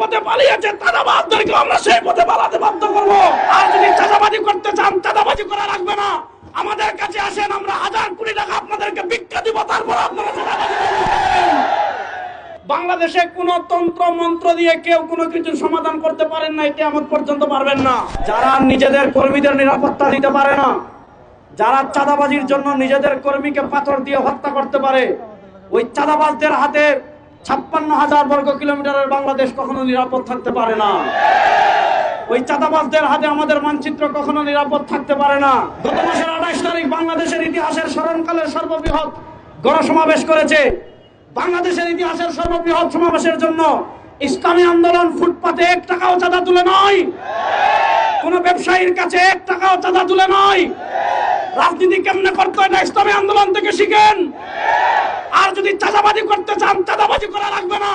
পথে পালিয়েছে চাঁদাবাজদেরকে আমরা সেই পথে পালাতে বাধ্য করব। আর যদি চাঁদাবাজি করতে চান, চাঁদাবাজি করা লাগবে না, আমাদের কাছে আসেন, আমরা 1000 কোটি টাকা আপনাদেরকে ভিক্ষা দিব, তারপর আপনারা চাঁদাবাজি করবেন। বাংলাদেশে কোন তন্ত্র মন্ত্র দিয়ে কেউ কোনো কিছু সমাধান করতে পারেন না, কিয়ামত পর্যন্ত পারবেন না। যারা নিজেদের কর্মীদের নিরাপত্তা দিতে পারে না, যারা চাঁদাবাজির জন্য নিজেদের কর্মীকে পাথর দিয়ে হত্যা করতে পারে, ওই চাঁদাবাজদের হাতে 56,000 বর্গ কিলোমিটারের বাংলাদেশ কখনো নিরাপদ থাকতে পারে না। ওই চাঁদাবাজদের হাতে আমাদের মানচিত্র কখনো নিরাপদ থাকতে পারে না। গত মাসের 28 তারিখ বাংলাদেশের ইতিহাসের স্মরণকালের সর্ববৃহৎ গণসমাবেশ করেছে। বাংলাদেশের ইতিহাসের সর্ববৃহৎ সমাবেশের জন্য ইসলামী আন্দোলন ফুটপাতে 1 টাকাও চাঁদা তুলে নয়, কোন ব্যবসায়ীর কাছে 1 টাকাও চাঁদা তুলে নয়। রাজনীতি কেমনে করতে হয়, ইসলামী আন্দোলন থেকে শিখেন। আর যদি চাঁদাবাজি করতে চান, চাঁদাবাজি করা লাগবে না,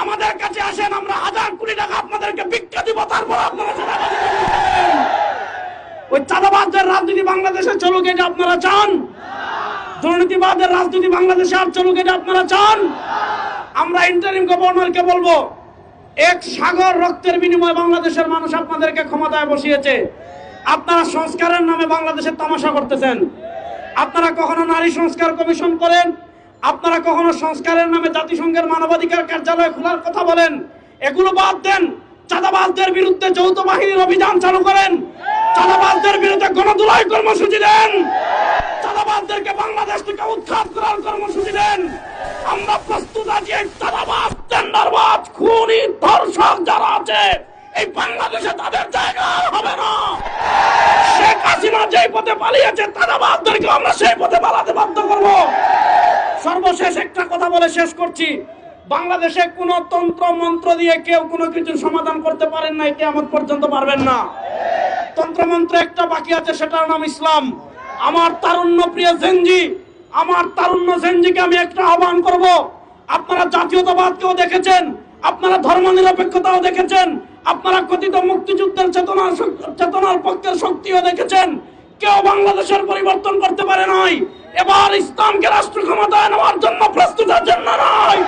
আমাদের কাছে আসেন, আমরা 1000 কোটি টাকা আপনাদেরকে ভিক্ষা দিব, তারপর আপনারা চাঁদাবাজি করবেন। ওই চাঁদাবাজদের রাজনীতি বাংলাদেশে চলুক, এটা আপনারা চান? দুর্নীতিবাদের রাজনীতি বাংলাদেশে আর চলুক, এটা আপনারা চান? আমরা ইন্টারিম গভর্নরকে বলবো, 1 সাগর রক্তের বিনিময়ে বাংলাদেশের মানুষ আপনাদেরকে ক্ষমতায় বসিয়েছে। আপনারা সংস্কারের নামে বাংলাদেশের তামাশা করতেছেন। আপনারা কখনো নারী সংস্কার কমিশন করেন, আপনারা কখনো সংস্কারের নামে জাতিসংঘের মানবাধিকার কার্যালয় খোলার কথা বলেন। এগুলো বাদ দেন, চাঁদাবাজদের বিরুদ্ধে যৌথ বাহিনীর অভিযান চালু করেন, চাঁদাবাজদের বিরুদ্ধে গণধোলাই কর্মসূচি দেন, চাঁদাবাজদেরকে বাংলাদেশ থেকে উৎখাত করার কর্মসূচি দেন। আমরা প্রস্তুত আছি, এই চাঁদাবাজ, টেন্ডারবাজ, খুনি, ধর্ষক যারা আছে এই বাংলাদেশে তাদের জায়গা হবে না। শেখ হাসিনা যেই পথে পালিয়েছে চাঁদাবাজদেরকে আমরা সেই পথে পালাতে বাধ্য করব। সর্বশেষ একটা কথা বলে শেষ করছি, বাংলাদেশে কোন তন্ত্র মন্ত্র দিয়ে কেউ কোনো কিছু সমাধান করতে পারেন না, কিয়ামত পর্যন্ত পারবেন না। তন্ত্রমন্ত্র একটা বাকি আছে, সেটার নাম ইসলাম। আমার তারুণ্য প্রিয় জেনজি, আমার তারুণ্য জেনজিকে আমি একটা আহ্বান করব, আপনারা জাতীয়তাবাদকেও দেখেছেন, আপনারা ধর্মনিরপেক্ষতাও দেখেছেন, আপনারা কথিত মুক্তিযুদ্ধের চেতনার পক্ষের শক্তিও দেখেছেন, কেউ বাংলাদেশের পরিবর্তন করতে পারে নাই। এবার ইসলামকে রাষ্ট্র ক্ষমতায় নেওয়ার জন্য প্রস্তুত আছেন না? নয়।